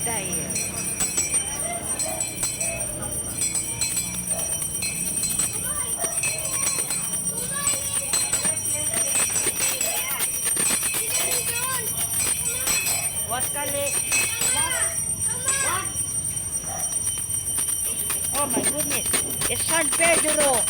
Dahil. What kali? Oh my goodness. It's San Pedro.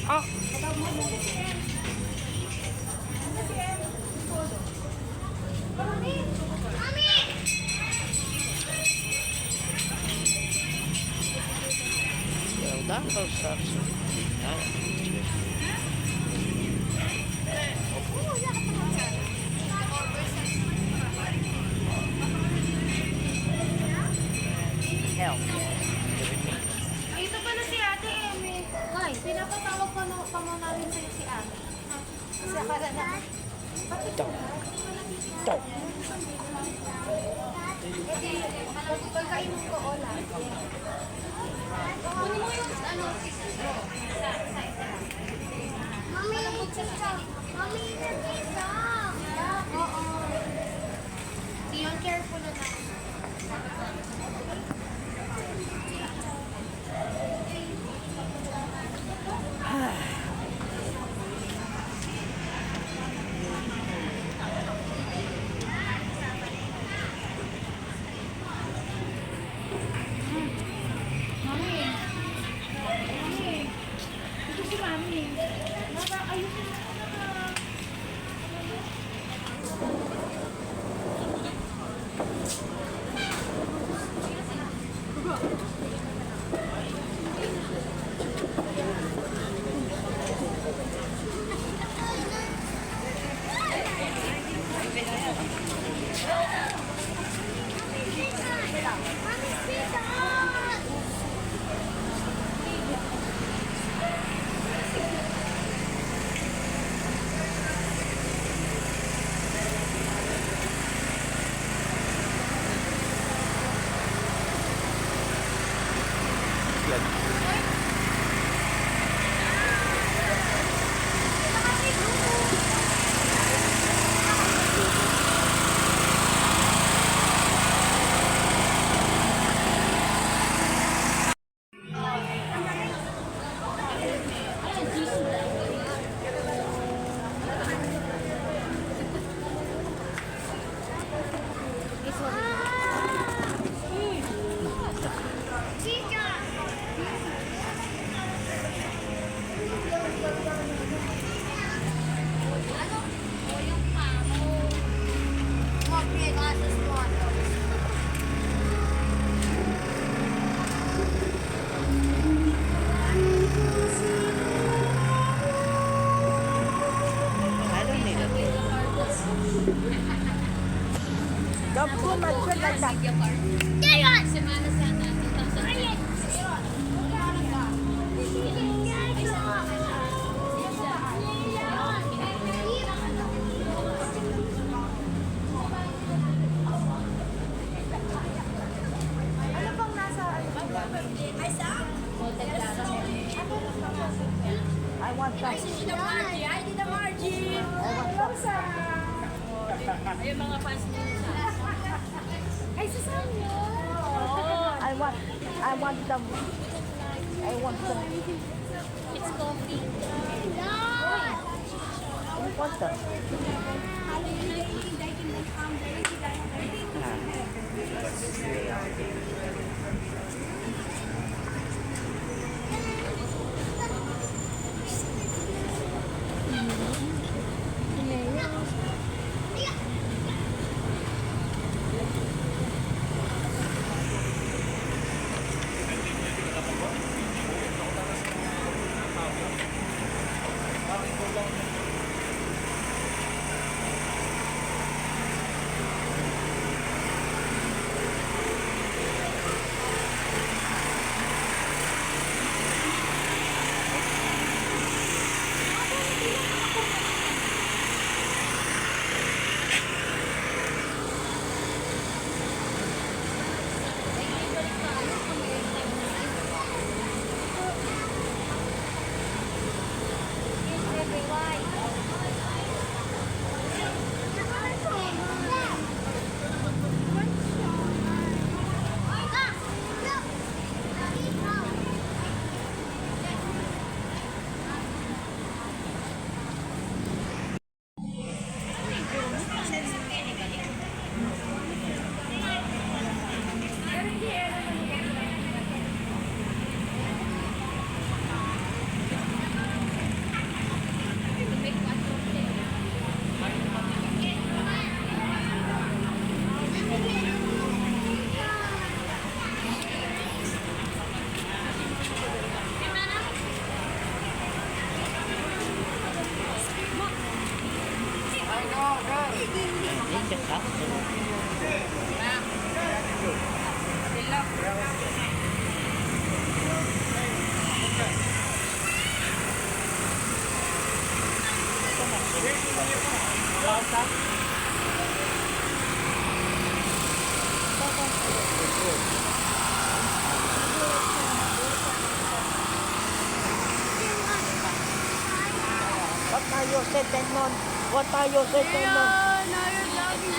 Oh. Well, that was help. Ito pala si Ate Emi. Ay, pinapatawag pa namin sa'yo si Ate. Kasi akala na... Pagkainom ko, Ola. Kunin mo yung ano, Mami, Mami, isa. Oo. Diyon, careful na lang. Don't pull my foot like that. Ano bang nasa... I want some. Ayun mga fans niya siya. Ay, sasama. I want some. I want some. It's coffee. I want some. What are you sitting on? What are you sitting on?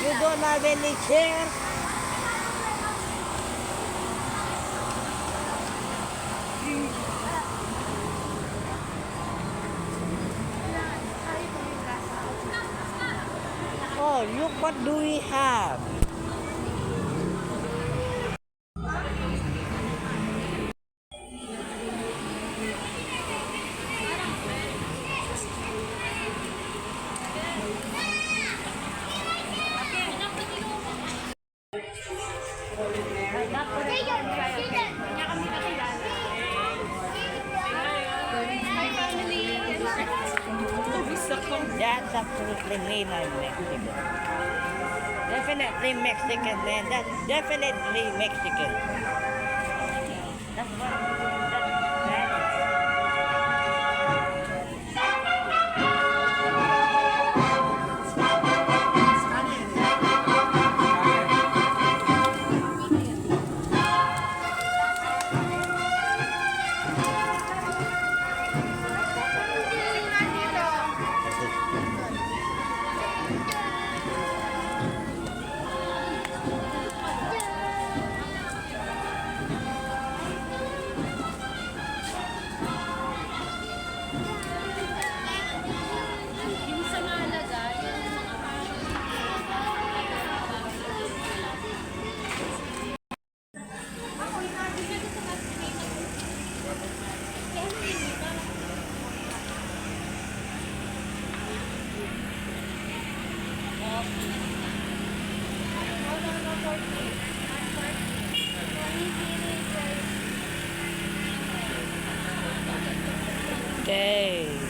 You don't have any chair? Oh, look what do we have? That's absolutely mean on Mexico. Definitely Mexican, man. That's definitely Mexican. That's what. That's Yung sa Malaga, yung mga okay.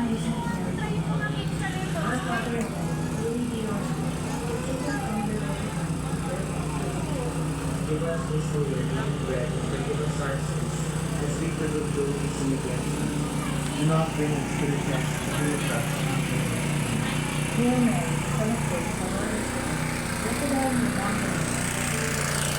Give us this day our daily bread, and forgive us our sins, as we forgive those who sin against us. Do not bring us to the test, but deliver us from evil. Hail Mary, full of grace, the Lord is with you. Blessed are you among women.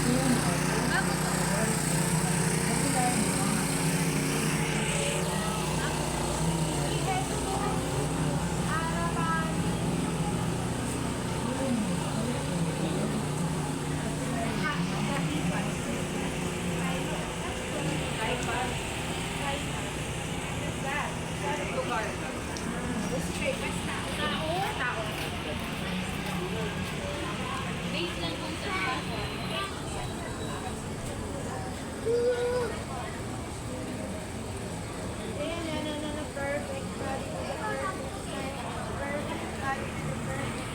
Hail Mary, full of grace, the Lord is with you. Blessed are you among women. Wait lang kung saan pa. Perfect body to the perfect life. Perfect body to the perfect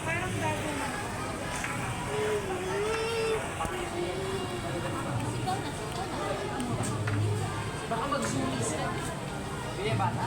Parang bago na. Baka mag-zoomies ka. Bili bata?